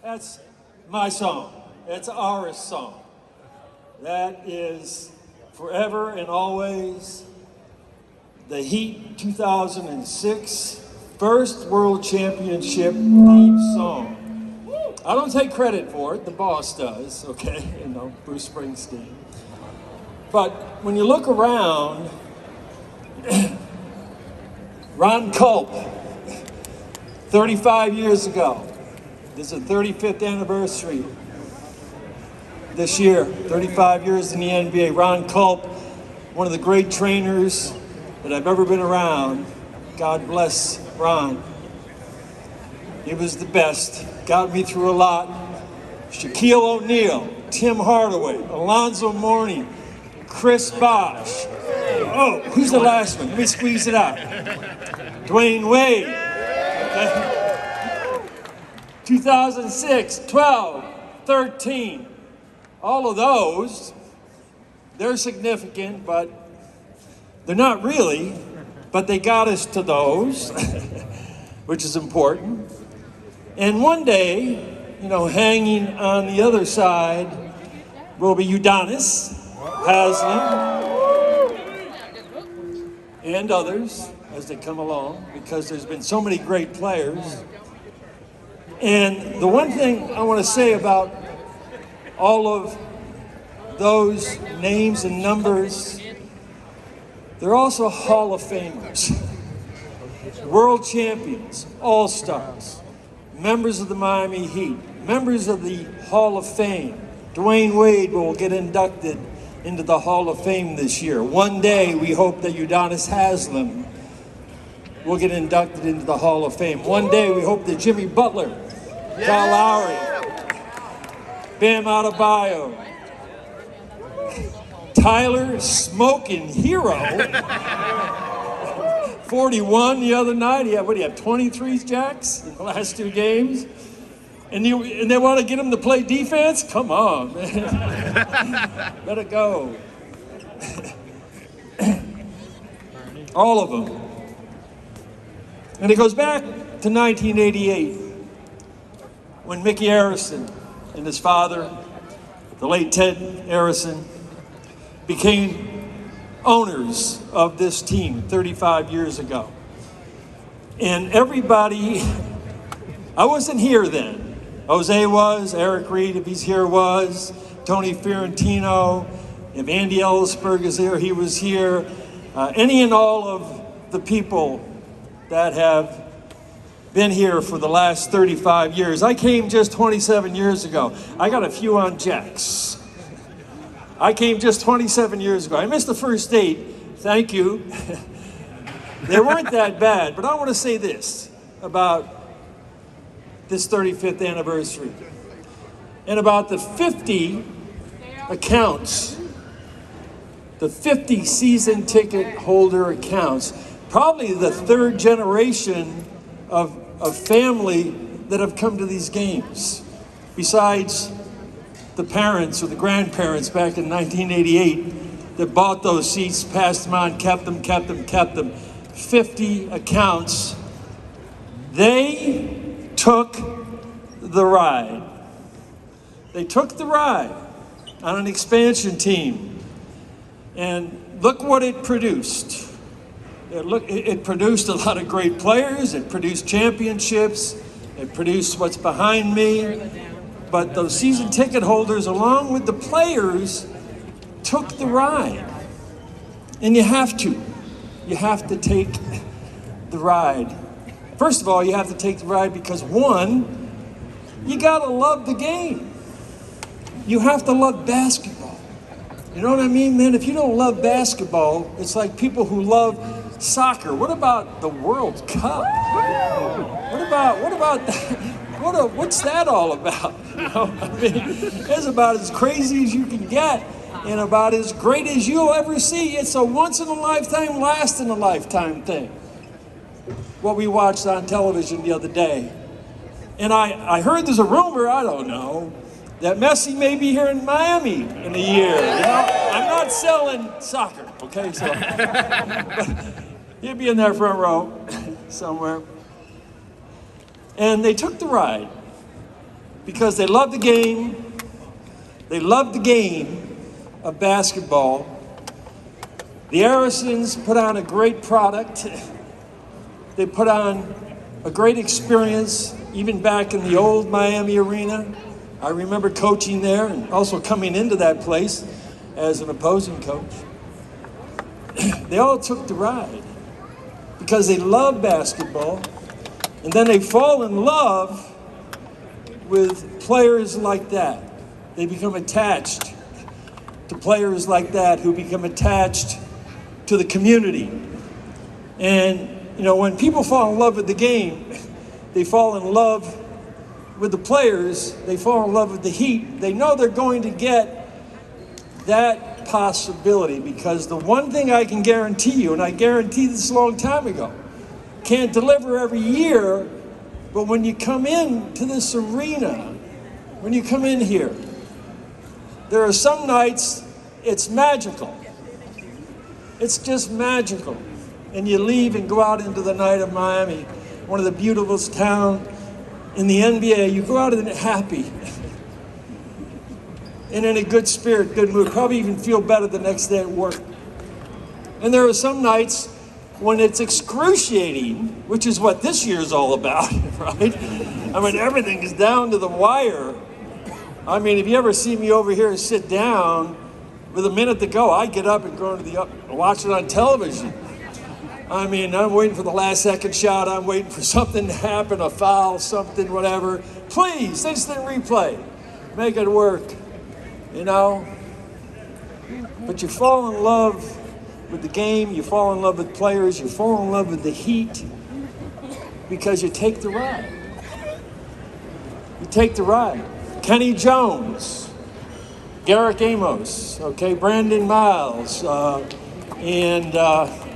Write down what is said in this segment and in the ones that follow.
That's my song. That's our song. That is forever and always the Heat 2006 first World Championship theme song. I don't take credit for it, the boss does, okay? You know, Bruce Springsteen. But when you look around, Ron Culp, 35 years ago, this is the 35th anniversary this year, 35 years in the NBA. Ron Culp, one of the great trainers that I've ever been around. God bless Ron. He was the best, got me through a lot. Shaquille O'Neal, Tim Hardaway, Alonzo Mourning, Chris Bosh. Oh, who's the last one? Let me squeeze it out. Dwayne Wade. Okay. 2006, 12, 13. All of those, they're significant, but they're not really. But they got us to those, which is important. And one day, you know, hanging on the other side will be Udonis Haslem and others as they come along, because there's been so many great players. And the one thing I want to say about all of those names and numbers, they're also Hall of Famers, world champions, all-stars, members of the Miami Heat, members of the Hall of Fame. Dwayne Wade will get inducted into the Hall of Fame this year. One day, we hope that Udonis Haslem will get inducted into the Hall of Fame. One day, we hope that Jimmy Butler, Kyle Lowry, Bam Adebayo, Tyler Smoking Herro, 41 the other night. What do you have, 23 jacks in the last two games? And they want to get him to play defense? Come on, man. Let it go. All of them. And it goes back to 1988 when Mickey Arison and his father, the late Ted Arison, became owners of this team 35 years ago. And everybody, I wasn't here then. Jose was, Eric Reed, if he's here, was, Tony Fiorentino, if Andy Ellisberg is here, he was here. Any and all of the people that have been here for the last 35 years. I came just 27 years ago. I got a few on jacks. I came just 27 years ago. I missed the first date. Thank you. They weren't that bad, but I want to say this about this 35th anniversary and about the 50 accounts, the 50 season ticket holder accounts, probably the third generation of family that have come to these games, besides the parents or the grandparents back in 1988 that bought those seats, passed them on, kept them. 50 accounts. They took the ride. They took the ride on an expansion team. And look what it produced. It produced a lot of great players. It produced championships. It produced what's behind me. But those season ticket holders, along with the players, took the ride. And you have to. You have to take the ride. First of all, you have to take the ride because, one, you gotta love the game. You have to love basketball. You know what I mean, man? If you don't love basketball, it's like people who love soccer. What about the World Cup? What's that all about? You know, I mean, it's about as crazy as you can get and about as great as you'll ever see. It's a once-in-a-lifetime, last-in-a-lifetime thing. What we watched on television the other day. And I heard there's a rumor, I don't know, that Messi may be here in Miami in a year. You know, I'm not selling soccer, okay? So he'll be in that front row somewhere. And they took the ride. because they love the game. They love the game of basketball. The Harrisons put on a great product. They put on a great experience, even back in the old Miami Arena. I remember coaching there and also coming into that place as an opposing coach. They all took the ride because they love basketball, and then they fall in love with players like that. They become attached to players like that who become attached to the community. And, you know, when people fall in love with the game, they fall in love with the players, they fall in love with the Heat. They know they're going to get that possibility, because the one thing I can guarantee you, and I guaranteed this a long time ago, can't deliver every year, but when you come into this arena, when you come in here, there are some nights it's magical. It's just magical. And you leave and go out into the night of Miami, one of the beautifulest towns in the NBA. You go out and happy and in a good spirit, good mood, probably even feel better the next day at work. And there are some nights when it's excruciating, which is what this year's all about, right? I mean, everything is down to the wire. I mean, if you ever see me over here and sit down with a minute to go, I get up and go into watch it on television. I mean, I'm waiting for the last second shot. I'm waiting for something to happen, a foul, something, whatever. Please, instant replay. Make it work, you know? But you fall in love with the game. You fall in love with players. You fall in love with the Heat because you take the ride. You take the ride. Kenny Jones, Garrick Amos, okay, Brandon Miles, and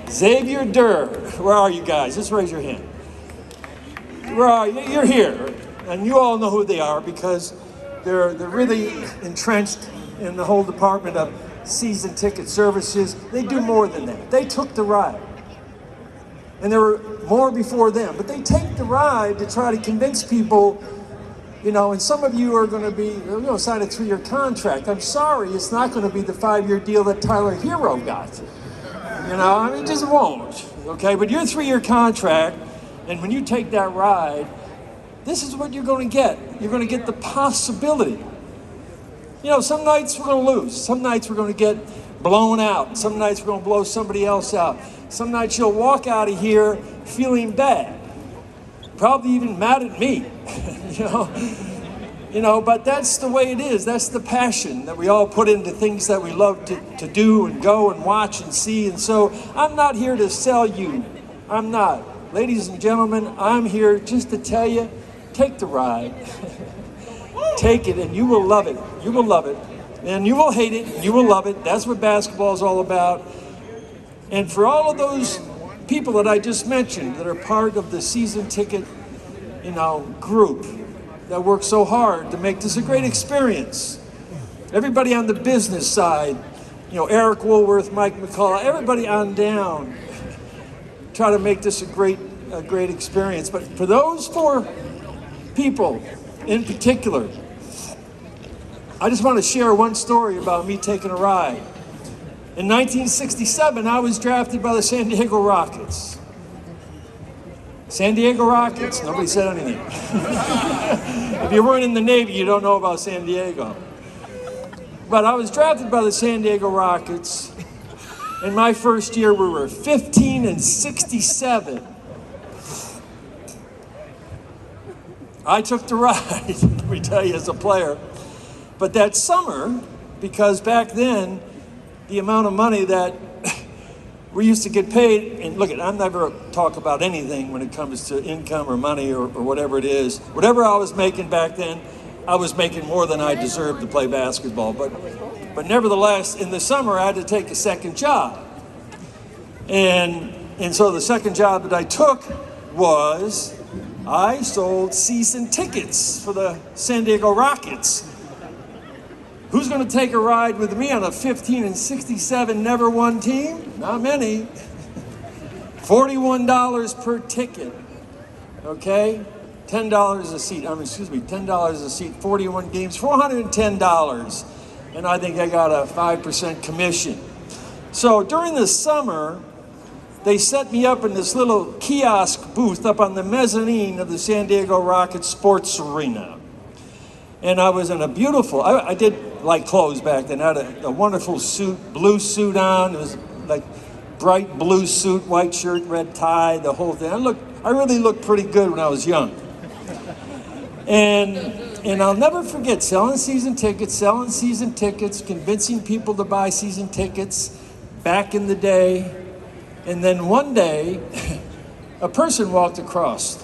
Xavier Durr. Where are you guys? Just raise your hand. Where are you? You're here, and you all know who they are because they're really entrenched in the whole department of season ticket services. They do more than that. They took the ride, and there were more before them, but they take the ride to try to convince people. You know, and some of you are going to be, sign a 3-year contract. I'm sorry, it's not going to be the 5-year deal that Tyler Herro got. You know, I mean, it just won't. Okay, but your 3-year contract, and when you take that ride, this is what you're going to get. You're going to get the possibility. You know, some nights we're going to lose. Some nights we're going to get blown out. Some nights we're going to blow somebody else out. Some nights you'll walk out of here feeling bad. Probably even mad at me, you know, but that's the way it is. That's the passion that we all put into things that we love to do and go and watch and see. And so I'm not here to sell you. I'm not. Ladies and gentlemen, I'm here just to tell you, take the ride. Take it and you will love it. You will love it. And you will hate it. And you will love it. That's what basketball is all about. And for all of those people that I just mentioned that are part of the season ticket, group that work so hard to make this a great experience. Everybody on the business side, Eric Woolworth, Mike McCullough, everybody on down, try to make this a great experience. But for those 4 people in particular, I just want to share one story about me taking a ride. In 1967, I was drafted by the San Diego Rockets. San Diego Rockets, nobody said anything. If you weren't in the Navy, you don't know about San Diego. But I was drafted by the San Diego Rockets. In my first year, we were 15-67. I took the ride, let me tell you, as a player. But that summer, because back then, the amount of money that we used to get paid, and look, I'm never talk about anything when it comes to income or money or whatever it is. Whatever I was making back then, I was making more than I deserved to play basketball. But nevertheless, in the summer, I had to take a second job. And so the second job that I took was I sold season tickets for the San Diego Rockets. Who's going to take a ride with me on a 15-67 never won team? Not many. $41 per ticket, okay? $10 a seat, $10 a seat, 41 games, $410. And I think I got a 5% commission. So during the summer, they set me up in this little kiosk booth up on the mezzanine of the San Diego Rockets sports arena. And I was in a beautiful, I did like clothes back then. I had a wonderful suit, blue suit on. It was like bright blue suit, white shirt, red tie, the whole thing. I really looked pretty good when I was young. And I'll never forget selling season tickets, convincing people to buy season tickets back in the day. And then one day, a person walked across.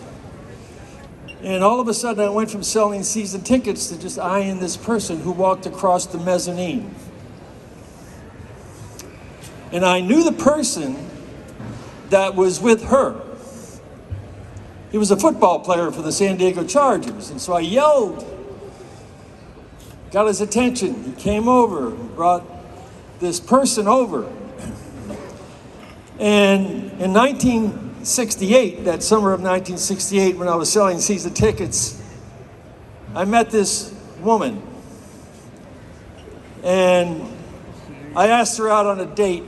And all of a sudden, I went from selling season tickets to just eyeing this person who walked across the mezzanine. And I knew the person that was with her. He was a football player for the San Diego Chargers. And so I yelled, got his attention. He came over, brought this person over. And in 1968, that summer of 1968, when I was selling season tickets, I met this woman. And I asked her out on a date.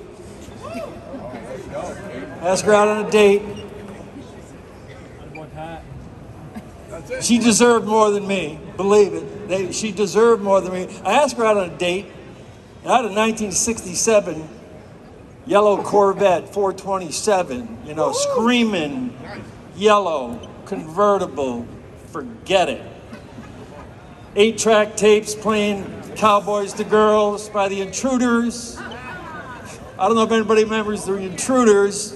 She deserved more than me, believe it. She deserved more than me. I asked her out on a date. I had a 1967 yellow Corvette 427, screaming yellow, convertible, forget it. 8-track tapes playing Cowboys to Girls by the Intruders. I don't know if anybody remembers the Intruders.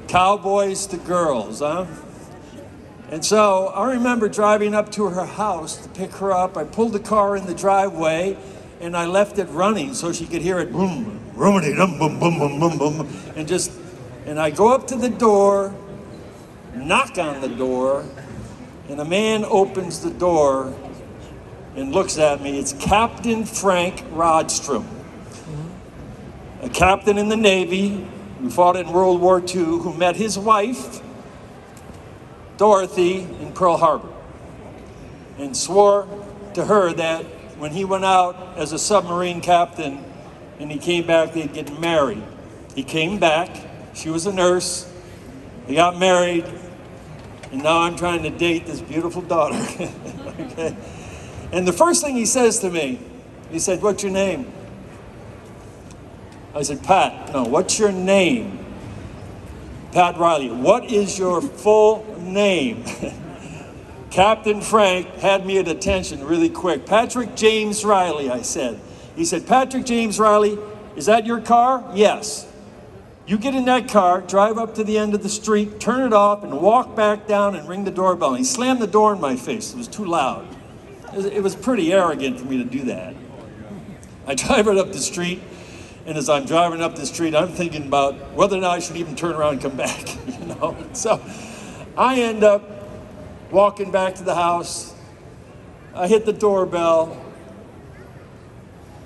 Cowboys to Girls, huh? And so I remember driving up to her house to pick her up. I pulled the car in the driveway and I left it running so she could hear it boom, boomity, boom, boom, boom, boom, boom, and I go up to the door, knock on the door, and a man opens the door and looks at me. It's Captain Frank Rodstrom, a captain in the Navy who fought in World War II, who met his wife, Dorothy, in Pearl Harbor, and swore to her that when he went out as a submarine captain and he came back, they'd get married. He came back, she was a nurse, they got married, and now I'm trying to date this beautiful daughter. Okay? And the first thing he says to me, he said, "What's your name?" I said, "Pat." "No, what's your name?" "Pat Riley." "What is your full name?" Captain Frank had me at attention really quick. "Patrick James Riley," I said. He said, "Patrick James Riley, is that your car?" "Yes." "You get in that car, drive up to the end of the street, turn it off, and walk back down and ring the doorbell." And he slammed the door in my face. It was too loud. It was pretty arrogant for me to do that. I drive right up the street, and as I'm driving up the street, I'm thinking about whether or not I should even turn around and come back, So I end up walking back to the house. I hit the doorbell,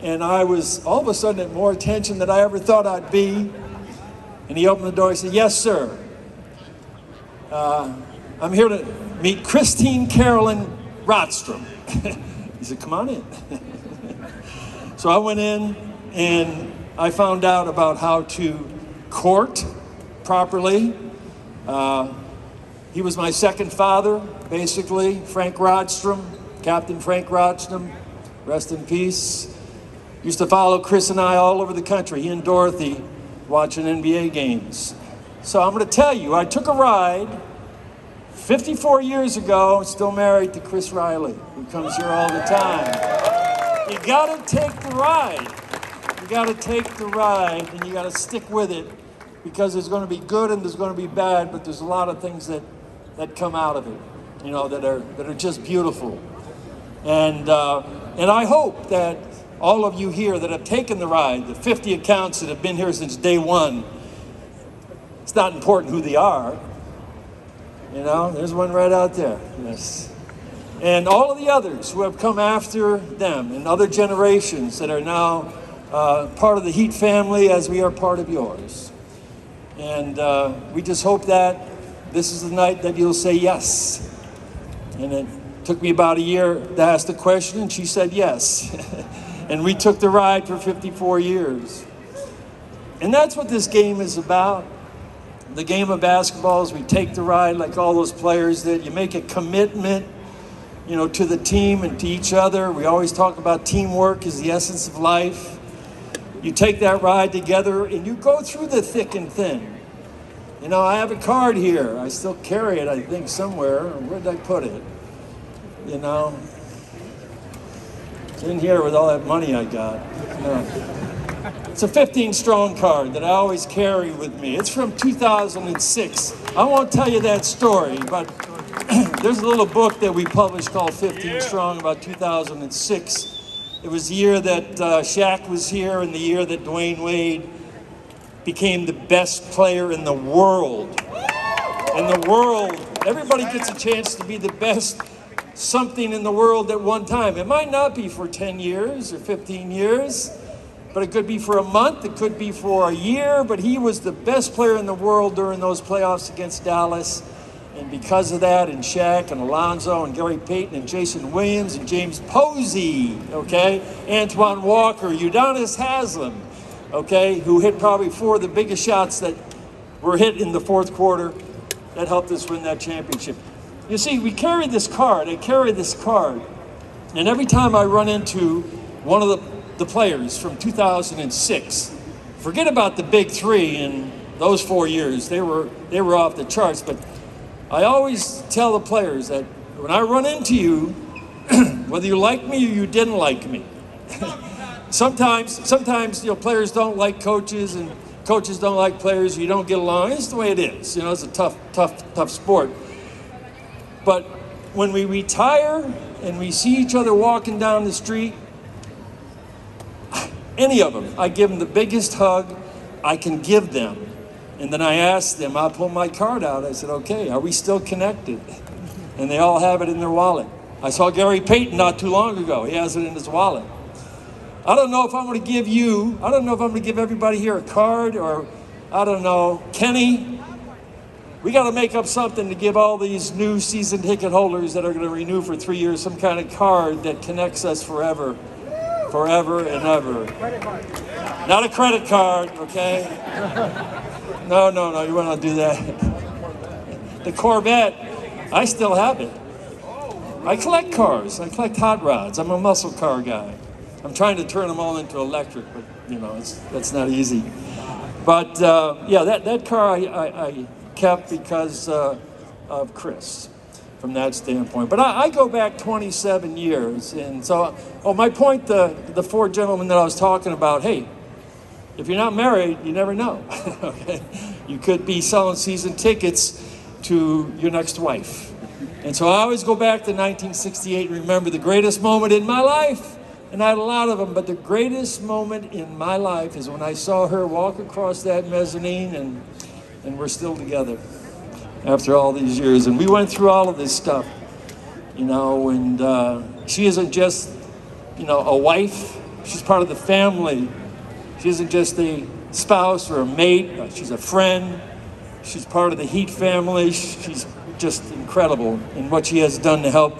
and I was all of a sudden at more attention than I ever thought I'd be. And he opened the door. He said, "Yes, sir. I'm here to meet Christine Carolyn Rodstrom." He said, "Come on in." So I went in, and I found out about how to court properly. He was my second father, basically. Frank Rodstrom, Captain Frank Rodstrom, rest in peace. Used to follow Chris and I all over the country, he and Dorothy, watching NBA games. So I'm going to tell you, I took a ride 54 years ago, still married to Chris Riley, who comes here all the time. You got to take the ride. You got to take the ride, and you got to stick with it, because there's going to be good and there's going to be bad, but there's a lot of things that come out of it, that are just beautiful. And I hope that all of you here that have taken the ride, the 50 accounts that have been here since day one, it's not important who they are. There's one right out there. Yes. And all of the others who have come after them and other generations that are now part of the Heat family as we are part of yours. And we just hope that this is the night that you'll say yes. And it took me about a year to ask the question, and she said yes. And we took the ride for 54 years. And that's what this game is about. The game of basketball is we take the ride like all those players did. You make a commitment, to the team and to each other. We always talk about teamwork is the essence of life. You take that ride together and you go through the thick and thin. I have a card here. I still carry it, I think, somewhere. Where did I put it? It's in here with all that money I got. It's a 15-strong card that I always carry with me. It's from 2006. I won't tell you that story, but there's a little book that we published called 15 Strong about 2006. It was the year that Shaq was here and the year that Dwayne Wade became the best player in the world. In the world, everybody gets a chance to be the best something in the world at one time. It might not be for 10 years or 15 years, but it could be for a month, it could be for a year, but he was the best player in the world during those playoffs against Dallas. And because of that, and Shaq and Alonzo and Gary Payton and Jason Williams and James Posey, Antoine Walker, Udonis Haslem, who hit probably 4 of the biggest shots that were hit in the fourth quarter that helped us win that championship. You see, I carry this card, and every time I run into one of the players from 2006, forget about the big 3 in those 4 years, they were off the charts, but I always tell the players that when I run into you, whether you like me or you didn't like me, sometimes players don't like coaches and coaches don't like players. You don't get along. It's the way it is. It's a tough sport. But when we retire and we see each other walking down the street, any of them, I give them the biggest hug I can give them. And then I asked them, I pulled my card out. I said, okay, are we still connected? And they all have it in their wallet. I saw Gary Payton not too long ago. He has it in his wallet. I don't know if I'm going to give everybody here a card or, Kenny, we got to make up something to give all these new season ticket holders that are going to renew for 3 years some kind of card that connects us forever and ever. Not a credit card, okay? No, you want to do that. The Corvette, I still have it. I collect cars. I collect hot rods. I'm a muscle car guy. I'm trying to turn them all into electric, but that's not easy. But that car I kept because of Chris, from that standpoint. But I go back 27 years, and so my point, the 4 gentlemen that I was talking about, hey, if you're not married, you never know. Okay? You could be selling season tickets to your next wife. And so I always go back to 1968 and remember the greatest moment in my life. And I had a lot of them, but the greatest moment in my life is when I saw her walk across that mezzanine, and we're still together after all these years. And we went through all of this stuff, and she isn't just, a wife. She's part of the family. She isn't just a spouse or a mate. She's a friend. She's part of the Heat family. She's just incredible in what she has done to help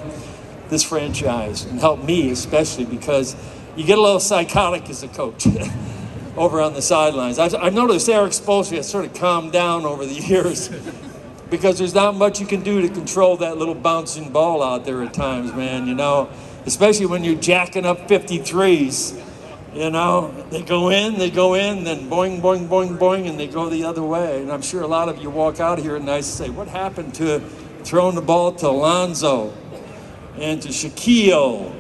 this franchise and help me especially, because you get a little psychotic as a coach over on the sidelines. I've noticed Eric Spoelstra has sort of calmed down over the years because there's not much you can do to control that little bouncing ball out there at times, man, especially when you're jacking up 53s. They go in, then boing, boing, boing, boing, and they go the other way. And I'm sure a lot of you walk out here and I say, what happened to throwing the ball to Alonzo and to Shaquille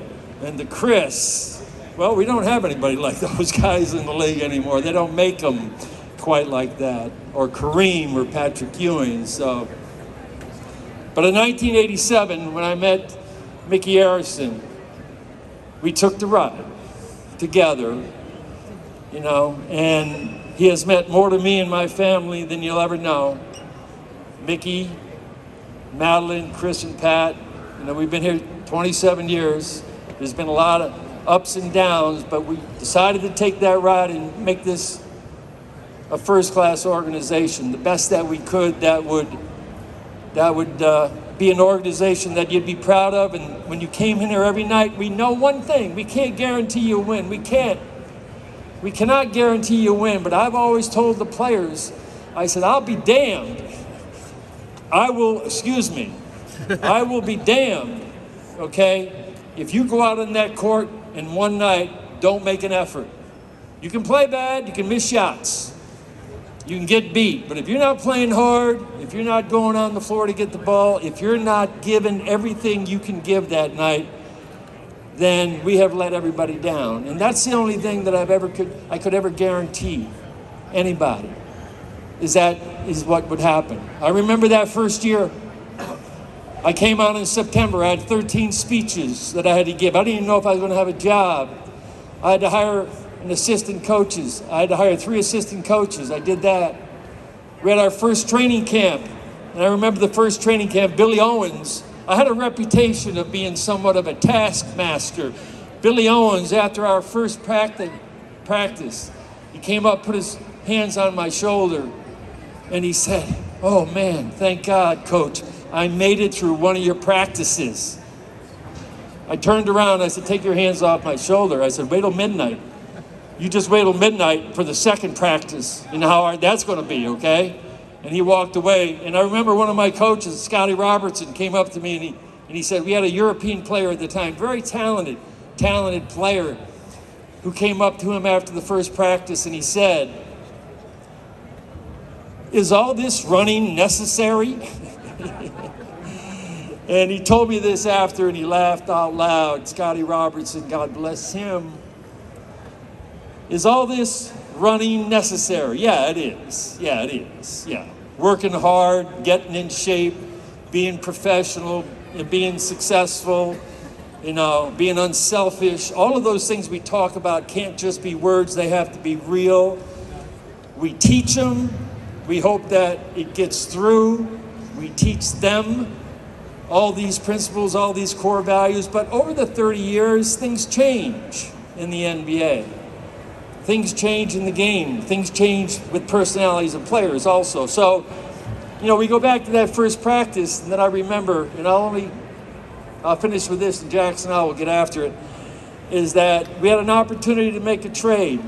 and to Chris? Well, we don't have anybody like those guys in the league anymore. They don't make them quite like that. Or Kareem or Patrick Ewing. So, but in 1987, when I met Mickey Harrison, we took the ride together, and he has meant more to me and my family than you'll ever know. Mickey, Madeline, Chris, and Pat, we've been here 27 years. There's been a lot of ups and downs, but we decided to take that ride and make this a first-class organization, the best that we could, that would that would be an organization that you'd be proud of. And when you came in here every night, we know one thing: we can't guarantee you a win. We cannot guarantee you a win. But I've always told the players, I said, I'll be damned. I will be damned, okay, if you go out on that court and one night don't make an effort. You can play bad, you can miss shots, you can get beat, but if you're not playing hard, if you're not going on the floor to get the ball, if you're not giving everything you can give that night, then we have let everybody down. And that's the only thing that I could ever guarantee anybody, is what would happen. I remember that first year, I came out in September. I had 13 speeches that I had to give. I didn't even know if I was going to have a job. I had to hire an assistant coaches. I had to hire 3 assistant coaches. I did that. We had our first training camp. And I remember the first training camp, Billy Owens. I had a reputation of being somewhat of a taskmaster. Billy Owens, after our first practice, he came up, put his hands on my shoulder, and he said, "Oh man, thank God, Coach, I made it through one of your practices." I turned around, I said, "Take your hands off my shoulder." I said, "Wait till midnight. You just wait till midnight for the second practice. You know how hard that's going to be, okay?" And he walked away. And I remember one of my coaches, Scotty Robertson, came up to me and he said, we had a European player at the time, very talented player, who came up to him after the first practice and he said, "Is all this running necessary?" And he told me this after, and he laughed out loud. Scotty Robertson, God bless him. "Is all this running necessary?" Yeah, it is. Yeah, it is. Yeah. Working hard, getting in shape, being professional, being successful, being unselfish. All of those things we talk about can't just be words. They have to be real. We teach them. We hope that it gets through. We teach them all these principles, all these core values. But over the 30 years, things change in the NBA. Things change in the game. Things change with personalities of players also. So, we go back to that first practice, and then I remember, and I'll finish with this, and Jackson and I will get after it, is that we had an opportunity to make a trade.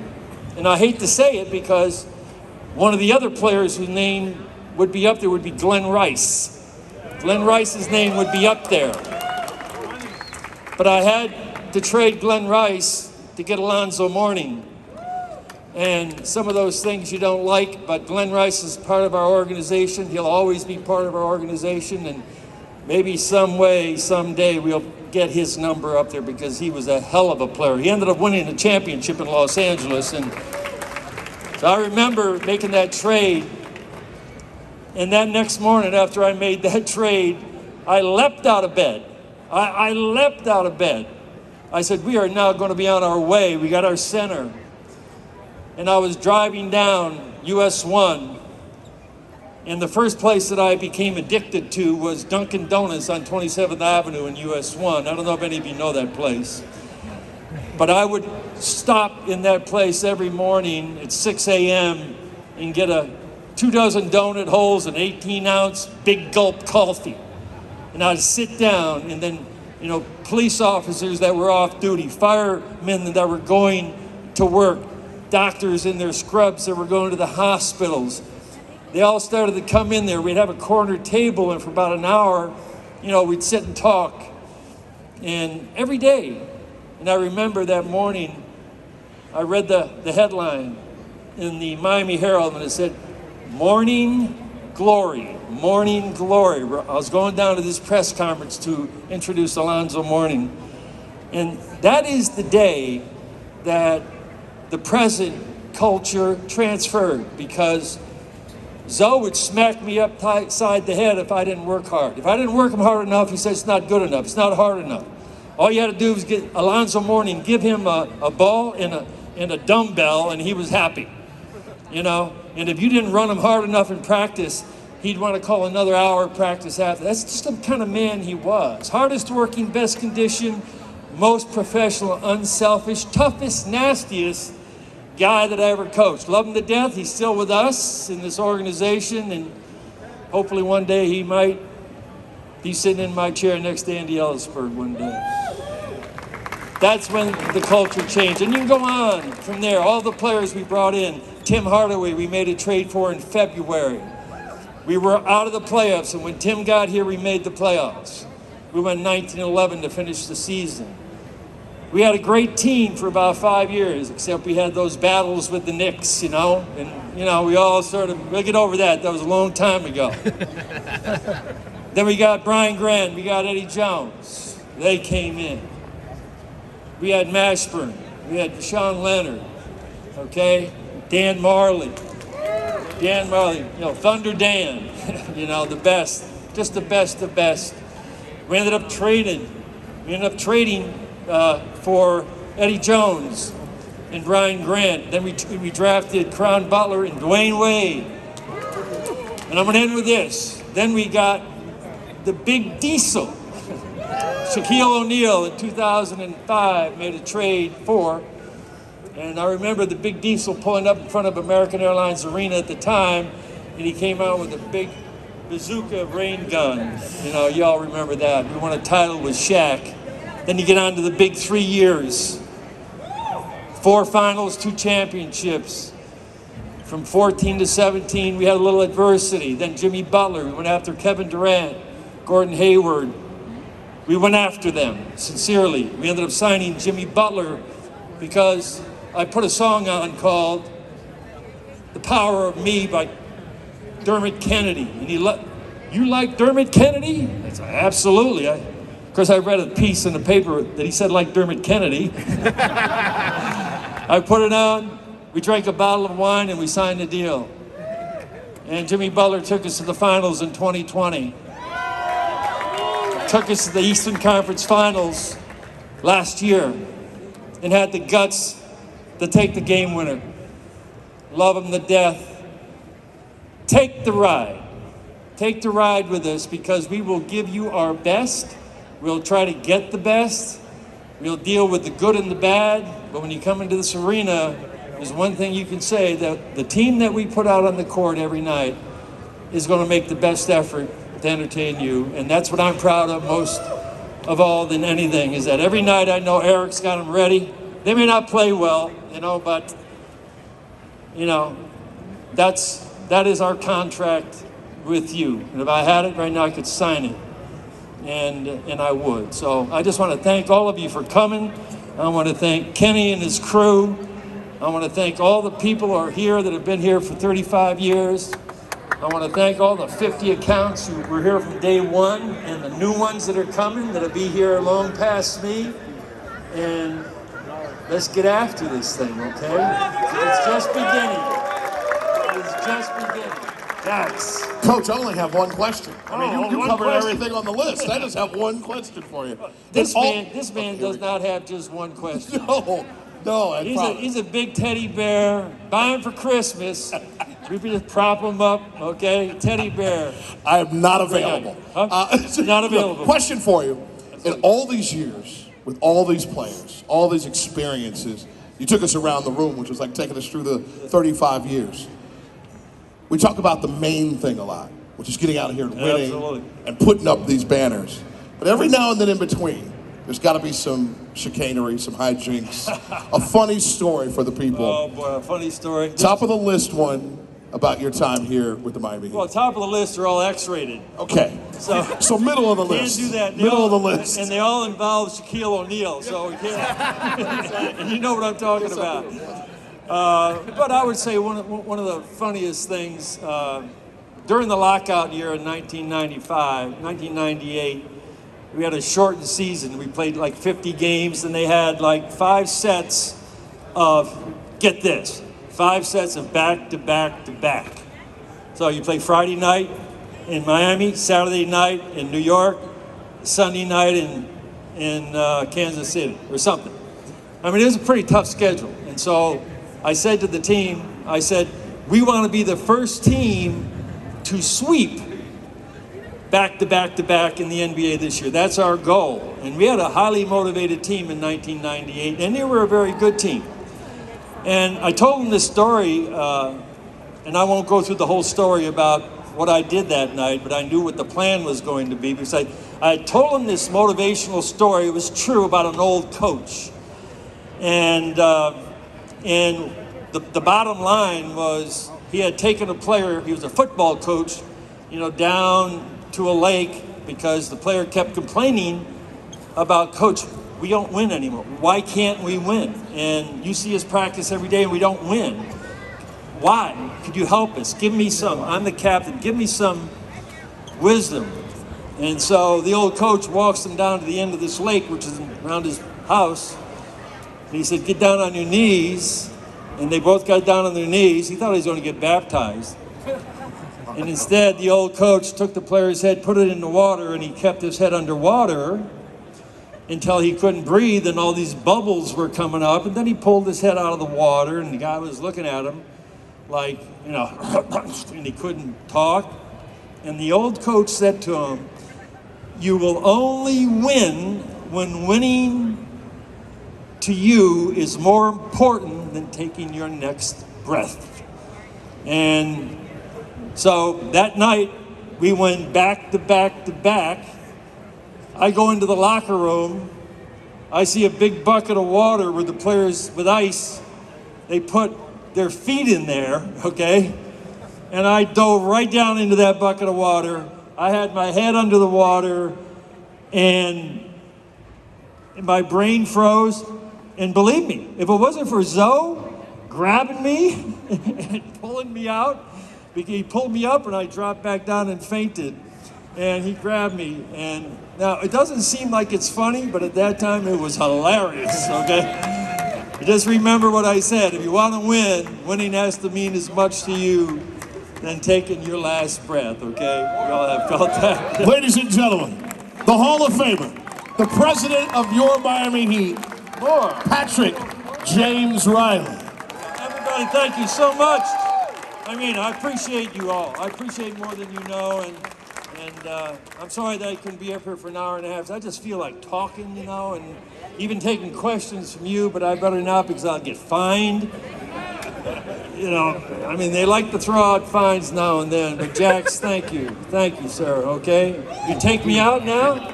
And I hate to say it because one of the other players whose name would be up there would be Glenn Rice. Glenn Rice's name would be up there. But I had to trade Glenn Rice to get Alonzo Mourning. And some of those things you don't like, but Glenn Rice is part of our organization. He'll always be part of our organization, and maybe someday, we'll get his number up there because he was a hell of a player. He ended up winning a championship in Los Angeles, and so I remember making that trade. And that next morning after I made that trade, I leapt out of bed. I leapt out of bed. I said, we are now going to be on our way. We got our center. And I was driving down US 1, and the first place that I became addicted to was Dunkin' Donuts on 27th Avenue in US 1. I don't know if any of you know that place. But I would stop in that place every morning at 6 a.m. and get 2 dozen donut holes and 18-ounce big gulp coffee. And I'd sit down, and then, police officers that were off duty, firemen that were going to work, doctors in their scrubs that were going to the hospitals. They all started to come in there. We'd have a corner table, and for about an hour, we'd sit and talk. And every day, and I remember that morning, I read the headline in the Miami Herald, and it said, "Morning Glory, Morning Glory." I was going down to this press conference to introduce Alonzo Mourning. And that is the day that the present culture transferred, because Zoe would smack me upside the head if I didn't work hard. If I didn't work him hard enough, he said it's not good enough. It's not hard enough. All you had to do was get Alonzo Mourning, give him a ball and a dumbbell, and he was happy. And if you didn't run him hard enough in practice, he'd want to call another hour of practice after. That's just the kind of man he was. Hardest working, best condition, most professional, unselfish, toughest, nastiest guy that I ever coached. Love him to death. He's still with us in this organization, and hopefully one day he might be sitting in my chair next to Andy Ellisberg one day. That's when the culture changed. And you can go on from there. All the players we brought in. Tim Hardaway, we made a trade for in February. We were out of the playoffs, and when Tim got here, we made the playoffs. We went 19-11 to finish the season. We had a great team for about 5 years, except we had those battles with the Knicks, And, we all we'll get over that. That was a long time ago. Then we got Brian Grant. We got Eddie Jones. They came in. We had Mashburn. We had Deshaun Leonard. Okay? Dan Marley. Thunder Dan. The best. Just the best of best. We ended up trading for Eddie Jones and Brian Grant. Then we drafted Caron Butler and Dwayne Wade. And I'm going to end with this. Then we got the Big Diesel. Shaquille O'Neal in 2005 made a trade for. And I remember the Big Diesel pulling up in front of American Airlines Arena at the time, and he came out with a big bazooka rain gun. Y'all remember that. We won a title with Shaq. Then you get on to the big 3 years. 4 finals, 2 championships. From 14 to 17, we had a little adversity. Then Jimmy Butler, we went after Kevin Durant, Gordon Hayward. We went after them, sincerely. We ended up signing Jimmy Butler because I put a song on called The Power of Me by Dermot Kennedy. And you like Dermot Kennedy? I said, absolutely. Of course, I read a piece in the paper that he said like Dermot Kennedy. I put it on, we drank a bottle of wine, and we signed the deal. And Jimmy Butler took us to the finals in 2020. Took us to the Eastern Conference Finals last year and had the guts to take the game winner. Love him to death. Take the ride. Take the ride with us because we will give you our best. We'll try to get the best. We'll deal with the good and the bad. But when you come into this arena, there's one thing you can say, that the team that we put out on the court every night is going to make the best effort to entertain you. And that's what I'm proud of most of all than anything, is that every night I know Eric's got them ready. They may not play well, but that is our contract with you. And if I had it right now, I could sign it. And I would. So I just want to thank all of you for coming. I want to thank Kenny and his crew. I want to thank all the people who are here that have been here for 35 years. I want to thank all the 50 accounts who were here from day one and the new ones that are coming that'll be here long past me. And let's get after this thing, okay? It's just beginning. It's just beginning. That's... Coach, I only have one question. You covered everything on the list. I just have one question for you. This man does not have just one question. No, he's a big teddy bear. Buy him for Christmas. We just prop him up, okay? Teddy bear. I am not available. Not available. Question for you. In all these years, with all these players, all these experiences, you took us around the room, which was like taking us through the 35 years. We talk about the main thing a lot, which is getting out here and winning and putting up these banners. But every now and then in between, there's got to be some chicanery, some hijinks, a funny story for the people. Oh boy, a funny story. Top of the list one about your time here with the Miami Heat. Well, top of the list are all X-rated. Okay. So middle of the list. Can't do that. Middle of the list. And they all involve Shaquille O'Neal, so we can't. And you know what I'm talking about. But I would say one of the funniest things, during the lockout year in 1998, we had a shortened season. We played like 50 games, and they had like 5 sets of, get this, 5 sets of back-to-back-to-back. So you play Friday night in Miami, Saturday night in New York, Sunday night in Kansas City or something. I mean, it was a pretty tough schedule. And so I said to the team, we want to be the first team to sweep back-to-back-to-back in the NBA this year. That's our goal. And we had a highly motivated team in 1998, and they were a very good team. And I told them this story, and I won't go through the whole story about what I did that night, but I knew what the plan was going to be because I told him this motivational story. It was true about an old coach. And the bottom line was he had taken a player, he was a football coach, down to a lake because the player kept complaining about, Coach, we don't win anymore. Why can't we win? And you see us practice every day and we don't win. Why? Could you help us? Give me some. I'm the captain. Give me some wisdom. And so the old coach walks them down to the end of this lake, which is around his house. And he said, get down on your knees. And they both got down on their knees. He thought he was going to get baptized. And instead, the old coach took the player's head, put it in the water, and he kept his head underwater until he couldn't breathe, and all these bubbles were coming up. And then he pulled his head out of the water, and the guy was looking at him like, and he couldn't talk. And the old coach said to him, you will only win when winning to you is more important than taking your next breath. And so that night, we went back to back to back. I go into the locker room. I see a big bucket of water where the players, with ice, they put their feet in there, okay? And I dove right down into that bucket of water. I had my head under the water, and my brain froze. And believe me, if it wasn't for Zoe grabbing me and pulling me out, he pulled me up and I dropped back down and fainted. And he grabbed me. And now, it doesn't seem like it's funny, but at that time it was hilarious, okay? Just remember what I said. If you want to win, winning has to mean as much to you than taking your last breath, okay? We all have felt that. Ladies and gentlemen, the Hall of Famer, the president of your Miami Heat, Patrick James Riley. Everybody, thank you so much. I appreciate you all. I appreciate more than you know, and I'm sorry that I couldn't be up here for an hour and a half. I just feel like talking, and even taking questions from you, but I better not because I'll get fined. They like to throw out fines now and then, but Jax, thank you. Thank you, sir, okay? You take me out now?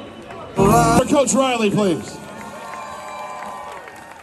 Coach Riley, please.